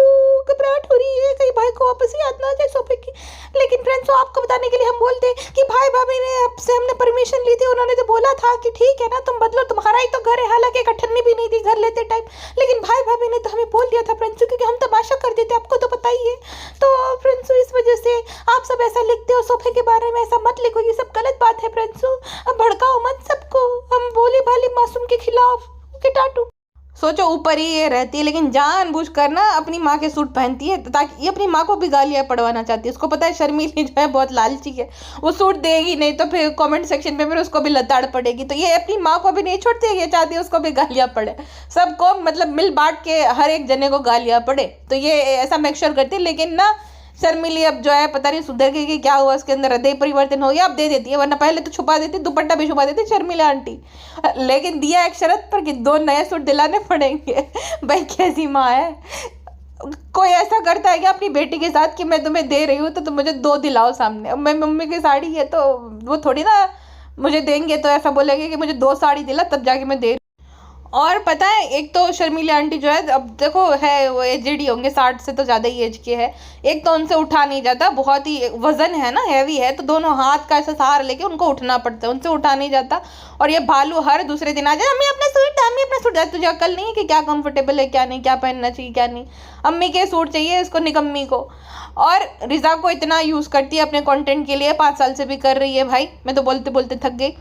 घबराहट हो रही है कहीं भाई को वापस ही याद ना आ जाए सोफे की। लेकिन फ्रेंड्स आपको बताने के लिए हम बोलते कि भाई भाभी ने आपसे हमने परमिशन ली थी, उन्होंने तो बोला था कि ठीक है ना तुम बदलो, तुम्हारा ही तो घर है। हालांकि एक अठन्नी भी नहीं थी घर लेते टाइम, लेकिन भाई भाभी ने तो हमें बोल दिया था फ्रेंड्स, क्योंकि हम तमाशा कर देते, आपको तो पता ही है। तो फ्रेंड्स इस वजह से आप सब ऐसा लिखते हो सोफे के बारे में, ऐसा मत लिखो, ये सब गलत बात है फ्रेंड्स। अब भड़काओ मत सबको, हम बोले भाले मासूम के खिलाफ के टाटू। सोचो ऊपर ही ये रहती है लेकिन जानबूझ कर ना अपनी माँ के सूट पहनती है, ताकि ये अपनी माँ को भी गालियाँ पड़वाना चाहती है। उसको पता है शर्मीली जो है बहुत लालची है, वो सूट देगी नहीं तो फिर कमेंट सेक्शन पे फिर उसको भी लताड़ पड़ेगी। तो ये अपनी माँ को भी नहीं छोड़ती है, ये चाहती है उसको भी गालियाँ पड़े, सबको मतलब मिल बांट के हर एक जने को गालियाँ पड़े। तो ये ऐसा मेक श्योर करती है। लेकिन ना शर्मिली अब जो है पता नहीं सुधर गई कि क्या हुआ, उसके अंदर हृदय परिवर्तन हो गया, अब दे देती है, वरना पहले तो छुपा देती, दुपट्टा भी छुपा देती शर्मिला आंटी। लेकिन दिया एक शर्त पर कि 2 नए सूट दिलाने पड़ेंगे। भाई कैसी माँ है, कोई ऐसा करता है कि अपनी बेटी के साथ कि मैं तुम्हें दे रही हूँ तो तुम मुझे 2 दिलाओ सामने। अब मैं मम्मी की साड़ी है तो वो थोड़ी ना मुझे देंगे तो ऐसा बोलेंगे कि मुझे 2 साड़ी दिला तब जाके मैं दे। और पता है एक तो शर्मिला आंटी जो है अब देखो है वो एजड ही होंगे, 60 से तो ज़्यादा ही एज के है। एक तो उनसे उठा नहीं जाता, बहुत ही वजन है ना, हैवी है, तो दोनों हाथ का ऐसा सहारा लेके उनको उठना पड़ता है, उनसे उठा नहीं जाता। और ये भालू हर दूसरे दिन आ जाए, अम्मी अपना सूट, तुझे अकल नहीं है कि क्या कंफर्टेबल है क्या नहीं, क्या पहनना चाहिए क्या नहीं। अम्मी के सूट चाहिए इसको, निकम्मी को। और रिजा को इतना यूज़ करती है अपने कंटेंट के लिए, 5 साल से भी कर रही है भाई, मैं तो बोलते बोलते थक गई।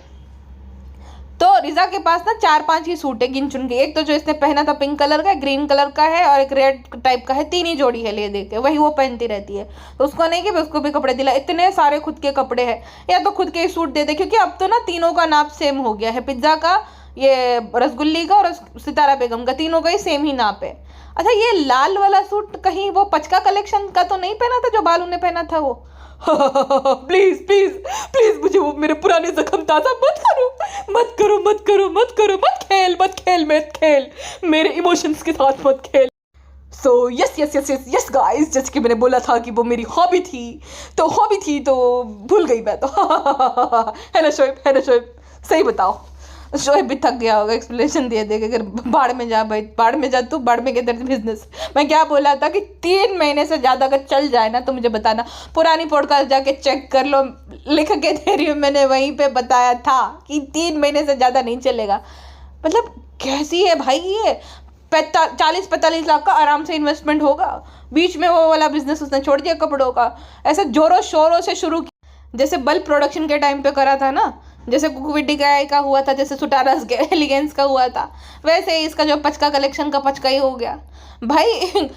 तो रिजा के पास ना 4-5 ही सूट है गिन चुन के। एक तो जो इसने पहना था पिंक कलर का, ग्रीन कलर का है और एक रेड टाइप का है, 3 ही जोड़ी है ले दे के, वही वो पहनती रहती है। तो उसको नहीं कि उसको भी कपड़े दिला, इतने सारे खुद के कपड़े हैं, या तो खुद के ही सूट दे दे, क्योंकि अब तो ना तीनों का नाप सेम हो गया है, पिज्ज़ा का, ये रसगुल्ली का और सितारा बेगम का, तीनों का ही सेम ही नाप है। अच्छा ये लाल वाला सूट कहीं वो पचका कलेक्शन का तो नहीं पहना था जो बालू ने पहना था वो? प्लीज प्लीज प्लीज मुझे वो मेरे पुराने जख्म ताजा मत करो, मत करो, मत करो, मत करो, मत खेल मेरे इमोशंस के साथ मत खेल। सो यस गाइस, जैसे कि मैंने बोला था कि वो मेरी हॉबी थी तो भूल गई मैं तो। है ना शोएब, सही बताओ, शोएब भी थक गया होगा एक्सप्लेनेशन दे के। अगर बाढ़ में जा भाई, बाढ़ में जा तू, बाढ़ में के बिजनेस। मैं क्या बोला था कि 3 महीने से ज़्यादा अगर चल जाए ना तो मुझे बताना, पुरानी पॉडकास्ट जाके चेक कर लो, लिख के दे रही हूँ, मैंने वहीं पे बताया था कि 3 महीने से ज़्यादा नहीं चलेगा। मतलब कैसी है भाई ये, 40-45 लाख का आराम से इन्वेस्टमेंट होगा। बीच में वो वाला बिजनेस उसने छोड़ दिया कपड़ों का, ऐसे जोरों शोरों से शुरू किया जैसे बल्ब प्रोडक्शन के टाइम पे करा था ना, जैसे कुकविटी का हुआ था, जैसे सुटारास के एलिगेंस का हुआ था, वैसे ही इसका जो पचका कलेक्शन का पचका ही हो गया भाई।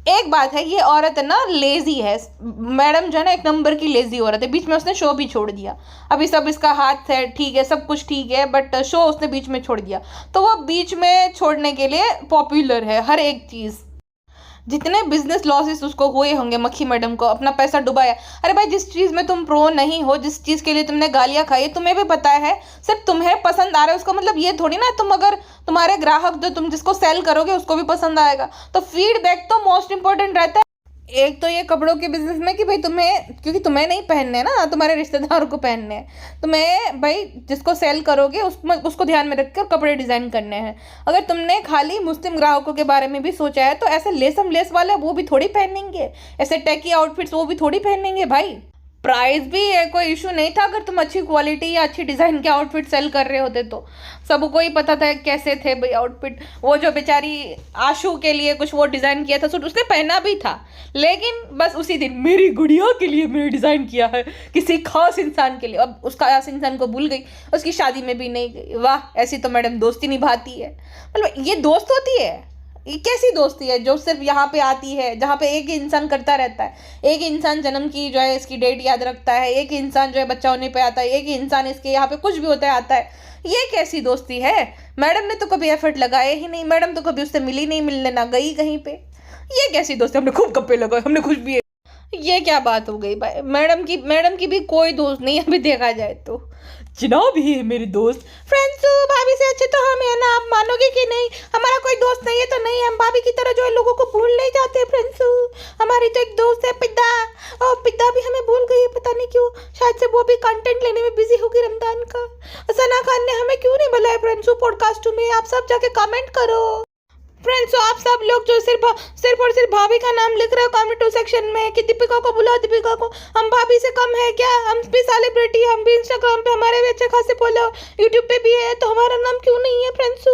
एक बात है, ये औरत ना लेजी है, मैडम जो है ना 1 नंबर की लेजी औरत है। बीच में उसने शो भी छोड़ दिया, अभी सब इसका हाथ है ठीक है, सब कुछ ठीक है, बट शो उसने बीच में छोड़ दिया। तो वो बीच में छोड़ने के लिए पॉपुलर है हर एक चीज़। जितने बिजनेस लॉसेस उसको हुए होंगे मक्खी मैडम को, अपना पैसा डुबाया। अरे भाई जिस चीज़ में तुम प्रो नहीं हो, जिस चीज़ के लिए तुमने गालियाँ खाई, तुम्हें भी पता है, सिर्फ तुम्हें पसंद आ रहा है उसका मतलब ये थोड़ी ना तुम अगर तुम्हारे ग्राहक जो तुम जिसको सेल करोगे उसको भी पसंद आएगा। तो फीडबैक तो मोस्ट इंपॉर्टेंट रहता है। एक तो ये कपड़ों के बिजनेस में कि भाई तुम्हें, क्योंकि तुम्हें नहीं पहनने हैं ना, तुम्हारे रिश्तेदारों को पहनने हैं, तुम्हें भाई जिसको सेल करोगे उसको ध्यान में रखकर कपड़े डिज़ाइन करने हैं। अगर तुमने खाली मुस्लिम ग्राहकों के बारे में भी सोचा है तो ऐसे लेसम लेस वाले वो भी थोड़ी पहनेंगे, ऐसे टेकी आउटफिट्स वो भी थोड़ी पहनेंगे भाई। प्राइस भी कोई इशू नहीं था अगर तुम अच्छी क्वालिटी या अच्छी डिज़ाइन के आउटफिट सेल कर रहे होते तो। सबको ही पता था कैसे थे भाई आउटफिट। वो जो बेचारी आशू के लिए कुछ वो डिज़ाइन किया था सूट, उसने पहना भी था, लेकिन बस उसी दिन मेरी गुड़िया के लिए मैंने डिज़ाइन किया है, किसी खास इंसान के लिए। अब उस खास इंसान को भूल गई, उसकी शादी में भी नहीं गई। वाह, ऐसी तो मैडम दोस्ती निभाती है। मतलब ये दोस्त होती है? ये कैसी दोस्ती है जो सिर्फ यहाँ पे आती है जहाँ पे एक ही इंसान करता रहता है, एक ही इंसान जन्म की जो है इसकी डेट याद रखता है, एक ही इंसान जो है बच्चा होने पे आता है, एक ही इंसान इसके यहाँ पे कुछ भी होता है आता है। ये कैसी दोस्ती है? मैडम ने तो कभी एफर्ट लगाए ही नहीं, मैडम तो कभी उससे मिली नहीं, मिलने ना गई कहीं पे। ये कैसी दोस्ती? हमने खूब गप्पे लगाए, हमने खुश भी। ये क्या बात हो गई भाई? मैडम की भी कोई दोस्त नहीं अभी देखा जाए तो। जनाब ही है मेरे दोस्त। फ्रेंड्स, भाभी से अच्छे तो हम है ना, आप मानोगे कि नहीं? हमारा कोई दोस्त नहीं है तो नहीं, हम भाभी की तरह जो है लोगों को भूल नहीं जाते। फ्रेंड्स, हमारी तो एक दोस्त है पिद्दा, और पिद्दा भी हमें भूल गई है, पता नहीं क्यों। शायद से वो भी कंटेंट लेने में बिजी होगी रमजान का। सना खान ने हमें क्यों नहीं बुलाया फ्रेंड्स पॉडकास्ट में? आप सब जाके कमेंट करो। फ्रेंड्स, आप सब लोग जो सिर्फ और सिर्फ भाभी का नाम लिख रहे हो कमेंट सेक्शन में कि दीपिका को बुलाओ, दीपिका को। हम भाभी से कम है क्या? हम भी सेलिब्रिटी, हम भी इंस्टाग्राम पे हमारे भी अच्छे खासे फॉलो, यूट्यूब पे भी है, तो हमारा नाम क्यों नहीं है फ्रेंड्स?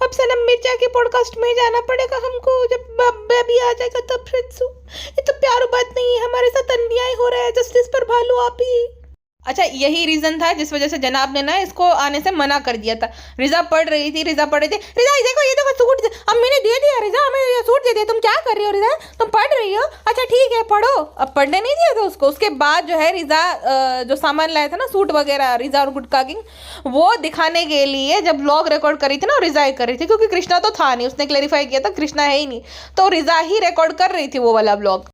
अब सनम मिर्जा के पॉडकास्ट में जाना पड़ेगा हमको जब बेबी आ जाएगा तब। फ्रेंड्स, ये तो प्यार बात नहीं है, हमारे साथ अन्याय हो रहा है। जस्टिस पर भालू आप ही। अच्छा, यही रीजन था जिस वजह से जनाब ने ना इसको आने से मना कर दिया था। रिजा पढ़ रही थी, रिजा देखो ये देखो सूट अम्मी ने दे दिया, रिजा हमें ये सूट दे दिया। तुम क्या कर रही हो रिजा? तुम पढ़ रही हो? अच्छा ठीक है पढ़ो। अब पढ़ने नहीं दिया था उसको। उसके बाद जो है रिजा जो सामान लाया था ना, सूट वगैरह, रिजा और गुटका किंग, वो दिखाने के लिए जब व्लॉग रिकॉर्ड करी थी ना, रिजा ही कर रही थी, क्योंकि कृष्णा तो था नहीं, उसने क्लेरिफाई किया था कृष्णा है ही नहीं, तो रिजा ही रिकॉर्ड कर रही थी वो वाला व्लॉग।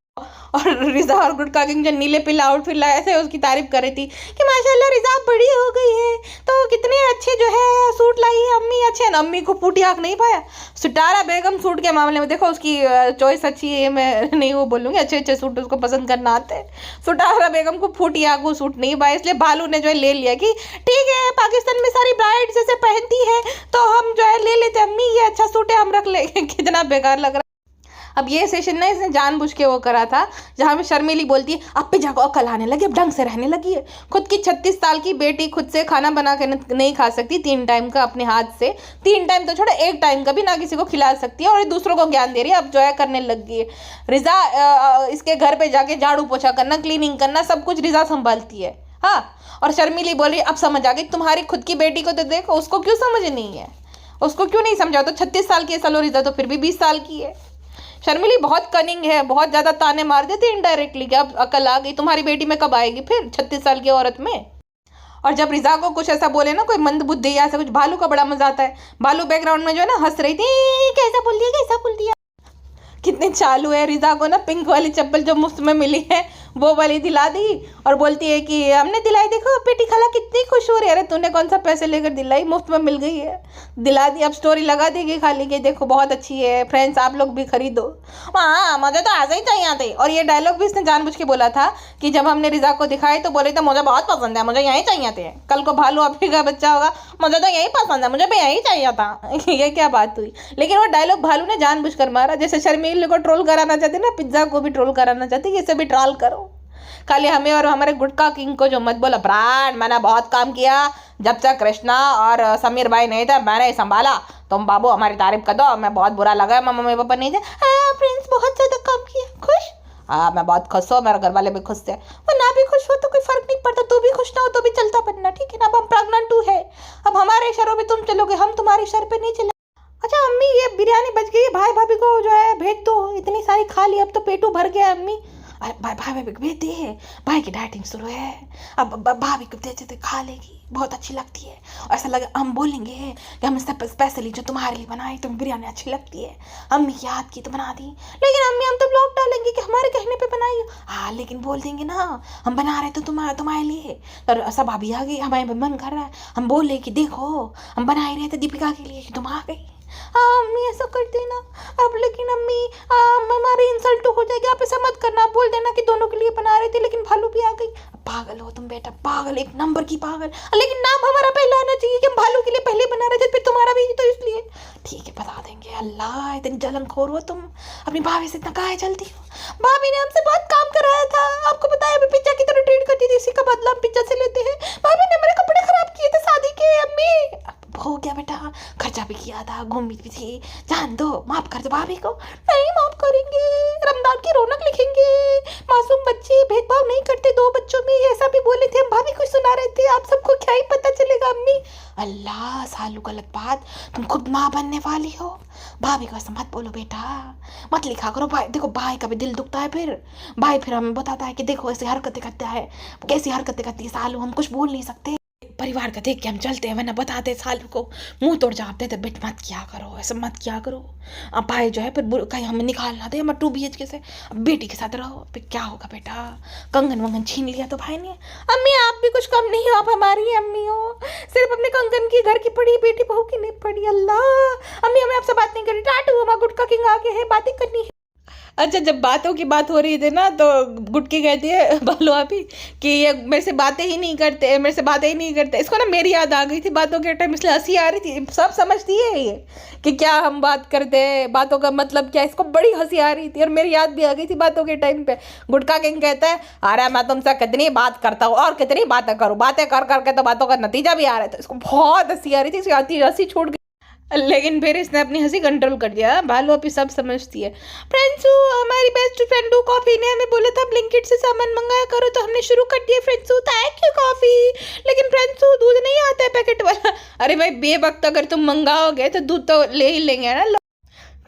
और रिजा और गुटका किंग जो नीले पीला आउटफिट लाए थे उसकी तारीफ कर रही थी कि माशाल्लाह रिजा बड़ी हो गई है, तो कितने अच्छे जो है सूट लाई है अम्मी, अच्छे हैं। अम्मी को फूटी आँख नहीं पाया। सुटारा बेगम सूट के मामले में देखो उसकी चॉइस अच्छी है, मैं नहीं वो बोलूँगी, अच्छे अच्छे सूट उसको पसंद करना आते हैं। सुटारा बेगम को फूटी आँख वो सूट नहीं पाया, इसलिए भालू ने जो है ले लिया कि ठीक है पाकिस्तान में सारी ब्राइड्स जैसे पहनती है तो हम जो है ले लेते, अम्मी ये अच्छा सूट है हम रख लेंगे। कितना बेकार लग रहा है। अब ये सेशन ना इसने जानबूझ के वो करा था जहाँ पे शर्मिली बोलती है अब पे जाकर अकल आने लगी, अब ढंग से रहने लगी है। खुद की 36 साल की बेटी खुद से खाना बना के नहीं खा सकती 3 टाइम का अपने हाथ से, 3 टाइम तो छोड़ो 1 टाइम का भी ना किसी को खिला सकती है, और दूसरों को ज्ञान दे रही है। अब जो है करने लग गई है रिजा। इसके घर पे जाके झाड़ू पोछा करना, क्लीनिंग करना, सब कुछ रिजा संभालती है। हाँ, और शर्मिली बोल रही है अब समझ आ गई तुम्हारी खुद की बेटी को, तो देखो उसको क्यों समझ नहीं है, उसको क्यों नहीं समझा? तो 36 साल की है, चलो रिजा तो फिर भी 20 साल की है। शर्मिली बहुत कनिंग है, बहुत ज़्यादा ताने मार देती इनडायरेक्टली कि अब अकल आ गई, तुम्हारी बेटी में कब आएगी फिर 36 साल की औरत में। और जब रिजा को कुछ ऐसा बोले ना कोई मंद बुद्धि या ऐसा कुछ, भालू का बड़ा मजा आता है। भालू बैकग्राउंड में जो है ना हंस रही थी, कैसा बोल दिया कैसा बोल दिया। कितने चालू है। रिजा को ना पिंक वाली चप्पल जो मुफ्त में मिली है वो वाली दिला दी, और बोलती है कि हमने दिलाई, देखो बेटी खाला कितनी खुश हो रही है। अरे तूने कौन सा पैसे लेकर दिलाई, मुफ्त में मिल गई है, दिला दी। अब स्टोरी लगा देगी खाली कि देखो बहुत अच्छी है फ्रेंड्स, आप लोग भी खरीदो। हाँ मुझे तो ऐसे ही चाहिए थे। और ये डायलॉग भी इसने जानबूझ के बोला था कि जब हमने रिजा को दिखाए तो बोले थे मुझे बहुत पसंद है, मुझे यही चाहिए थे। कल को भालू अभी का बच्चा होगा, मुझे तो यही पसंद है, मुझे भी यही चाहिए था। ये क्या बात हुई? लेकिन वो डायलॉग भालू ने जानबूझ कर मारा। जैसे शर्मिली को ट्रोल कराना चाहते ना, पिज्जा को भी ट्रोल कराना चाहते, इसे भी ट्रोल करो। खाली हमें और हमारे गुटका किंग को जो मत बोला। ब्रांड मैंने बहुत काम किया, जब तक कृष्णा और समीर भाई नहीं थे मैंने ही संभाला। तुम बाबू हमारी तारीफ कर दो, मैं बहुत बुरा लगा मम्मी पापा नहीं थे। फ्रेंड्स बहुत ज़्यादा काम किया, खुश? हाँ मैं बहुत खुश हूँ, मेरे घर वाले भी खुश थे। वो ना भी खुश हो तो कोई फर्क नहीं पड़ता, तू भी खुश ना हो तो भी चलता बनना, ठीक है ना? अब हम प्रेग्नेंट टू है, अब हमारे इशारों पे तुम चलोगे, हम तुम्हारे इशारे पे नहीं चले। अच्छा अम्मी ये बिरयानी बच गई, भाई भाभी को जो है भेज दो, इतनी सारी खा ली अब तो पेटू भर गया अम्मी। अरे भाई भाभी को भेज दे, भाई की डाइटिंग शुरू है, अब भाभी को दे देते खा लेगी, बहुत अच्छी लगती है। ऐसा लगे हम बोलेंगे कि हम स्पेशली जो तुम्हारे लिए बनाई, तुम्हें बिरयानी अच्छी लगती है, अम्मी याद की तो बना दी। लेकिन अम्मी हम तो ब्लॉग डालेंगे कि हमारे कहने पे बनाई। हाँ लेकिन बोल देंगे ना हम बना रहे तो तुम्हारे लिए, और सब भाभी आ गई, हमारे मन कर रहा है, हम बोले कि देखो हम बना ही रहे थे दीपिका के लिए, तुम आ गई। हाँ अम्मी ऐसा कर देना अब, लेकिन अम्मी हमारी इंसल्ट हो जाएगी, आप ऐसा मत करना, बोल देना कि दोनों के लिए बना रहे थे लेकिन भालू भी आ गई। पागल हो तुम बेटा, पागल, एक नंबर की पागल। लेकिन नाम हमारा पहले आना चाहिए कि हम भालू के लिए पहले बना रहे थे, फिर तुम्हारा भी तो इसलिए। ठीक है बता देंगे। अल्लाह इतनी जलनखोर हो तुम, अपनी भाभी से इतना काहे जल्दी हो? भाभी ने हमसे बहुत काम कराया था, आपको पता है, अभी पिज्जा की तरह ट्रीट करती थी, इसी का बदला हम पिज्जा से लेते हैं। भाभी ने मेरे कपड़े खराब किए थे शादी के। अम्मी हो गया बेटा, खर्चा भी किया था, घूमी भी थी, जान दो, माफ कर दो भाभी को। नहीं माफ करेंगे, रमजान की रौनक लिखेंगे, मासूम बच्चे भेदभाव नहीं करते दो बच्चों में, ऐसा भी बोले थे हम, भाभी को सुना रहे थे, आप सबको क्या ही पता चलेगा अम्मी। अल्लाह सालू गलत बात, तुम खुद माँ बनने वाली हो, भाभी को ऐसा मत बोलो बेटा, मत लिखा करो। भाई देखो, भाई का भी दिल दुखता है, फिर भाई फिर हमें बताता है कि देखो ऐसी हरकतें करता है, कैसी हरकतें करती है सालू, हम कुछ बोल नहीं सकते, परिवार का देख के हम चलते हैं, वरना बताते सालू को मुंह तोड़ जवाब देते, बेट मत किया करो, ऐसा मत किया करो। अब भाई जो है फिर कहीं हमें निकाल ना दे, हम 2 BHK से, अब बेटी के साथ रहो, फिर क्या होगा बेटा, कंगन वंगन छीन लिया तो भाई ने। अम्मी आप भी कुछ कम नहीं हो, आप हमारी अम्मी हो, सिर्फ अपने कंगन की घर की पड़ी, बेटी बहू की नहीं पड़ी। अल्लाह अम्मी हमें आपसे बात नहीं करनी, टाटू हमारा गुटका किंग आके है, बातें करनी है। अच्छा जब बातों की बात हो रही थी ना, तो गुटकी कहती है बालू आपी कि ये मेरे से बातें ही नहीं करते, मेरे से बातें ही नहीं करते। इसको ना मेरी याद आ गई थी बातों के टाइम, इसलिए हंसी आ रही थी। सब समझती है ये कि क्या हम बात करते हैं, बातों का मतलब क्या, इसको बड़ी हंसी आ रही थी और मेरी याद भी आ गई थी बातों के टाइम पे। गुटका किंग कहता है अरे मैं तुमसे कितनी बात करता हूँ और कितनी बातें करूँ, बातें कर करके तो बातों का नतीजा भी आ रहा है। तो इसको बहुत हंसी आ रही थी, इसकी हंसी छूट गई, लेकिन फिर इसने अपनी हंसी कंट्रोल कर दिया। भालू अपनी सब समझती है। फ्रेंड्सू हमारी बेस्ट फ्रेंड कॉफी ने हमें बोला था ब्लिंकिट से सामान मंगाया करो, तो हमने शुरू कर दिया फ्रेंड्सू, थैंक यू कॉफी। लेकिन फ्रेंड्सू दूध नहीं आता है पैकेट वाला। अरे भाई बेवक्त, अगर तुम मंगाओगे तो दूध तो ले ही लेंगे ना,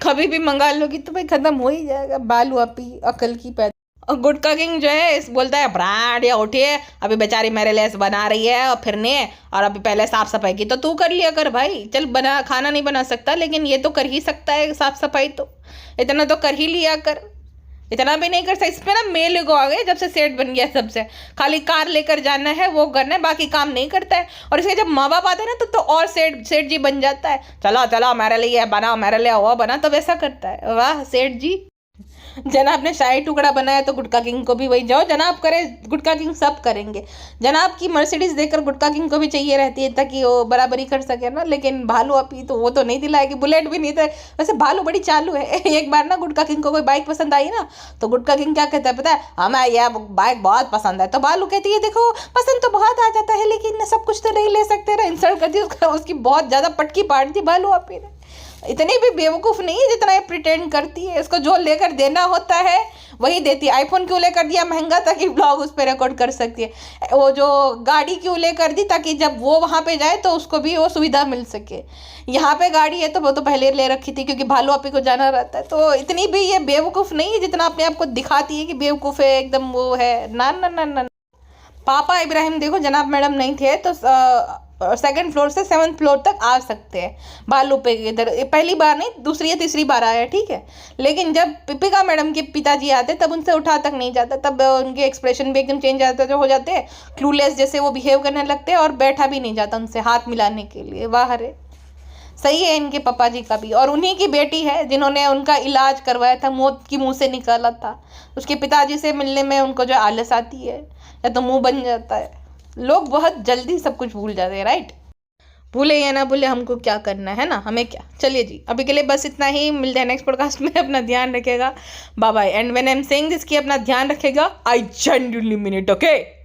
कभी भी मंगा लोगी तो भाई खत्म हो ही जाएगा। बालू अपी अकल की पैदा। और गुटका किंग जो है इस बोलता है ब्रांड या उठिए, अभी बेचारी मेरे लिए बना रही है और फिरने, और अभी पहले साफ सफाई की तो तू कर लिया कर भाई। चल बना, खाना नहीं बना सकता लेकिन ये तो कर ही सकता है साफ सफाई, तो इतना तो कर ही लिया कर, इतना भी नहीं कर सकता। इस पे ना मेल को आ गए जब से सेठ बन गया, सबसे खाली कार लेकर जाना है, वो करना है, बाकी काम नहीं करता है। और इसके जब माँ बाप आते हैं ना तो और सेठ जी बन जाता है, चलो चलो मेरे लिए बनाओ, मेरे लिए वो बना, तो वैसा करता है। वाह सेठ जी। जनाब ने शाही टुकड़ा बनाया तो गुटका किंग को भी वही, जाओ जनाब करे, गुटका किंग सब करेंगे। जनाब की मर्सिडीज देखकर गुटका किंग को भी चाहिए रहती है ताकि वो बराबरी कर सके ना, लेकिन भालू अपी तो वो तो नहीं दिलाएगी, बुलेट भी नहीं था। वैसे भालू बड़ी चालू है। एक बार ना गुटका किंग को कोई बाइक पसंद आई ना, तो गुटका किंग क्या कहता है पता है, हमें यह बाइक बहुत पसंद है। तो भालू कहती है देखो पसंद तो बहुत आ जाता है लेकिन सब कुछ तो नहीं ले सकते ना, इंसल्ट कर दी उसकी, बहुत ज़्यादा पटकी पाट दी भालू अपी ने। इतनी भी बेवकूफ़ नहीं है जितना ये प्रिटेंड करती है। इसको जो लेकर देना होता है वही देती है। आईफोन क्यों लेकर दिया महंगा, ताकि ब्लॉग उस पर रिकॉर्ड कर सकती है। वो जो गाड़ी क्यों लेकर दी, ताकि जब वो वहाँ पे जाए तो उसको भी वो सुविधा मिल सके। यहाँ पे गाड़ी है तो वो तो पहले ले रखी थी क्योंकि भालू अपी को जाना रहता है। तो इतनी भी ये बेवकूफ़ नहीं है जितना अपने आप को दिखाती है कि बेवकूफ़ है एकदम, वो है ना ना ना ना। पापा इब्राहिम देखो जनाब मैडम नहीं थे तो 2nd फ्लोर से 7th फ्लोर तक आ सकते हैं भालू पे, इधर पहली बार नहीं दूसरी या तीसरी बार आया, ठीक है। लेकिन जब पिपिका मैडम के पिताजी आते तब उनसे उठा तक नहीं जाता, तब उनके एक्सप्रेशन भी एकदम चेंज आता जो हो जाते हैं, क्लूलेस जैसे वो बिहेव करने लगते हैं, और बैठा भी नहीं जाता उनसे हाथ मिलाने के लिए। वाह रे, सही है इनके पापा जी का भी। और उन्हीं की बेटी है जिन्होंने उनका इलाज करवाया था, मौत की मुँह से निकाला था। उसके पिताजी से मिलने में उनको जो आलस आती है या तो मुंह बन जाता है। लोग बहुत जल्दी सब कुछ भूल जाते हैं, राइट। भूले या ना भूले हमको क्या करना है ना, हमें क्या। चलिए जी अभी के लिए बस इतना ही, मिलते हैं नेक्स्ट पॉडकास्ट में। अपना ध्यान रखेगा, bye bye. And when I am saying this कि अपना ध्यान रखेगा, I genuinely mean it, okay.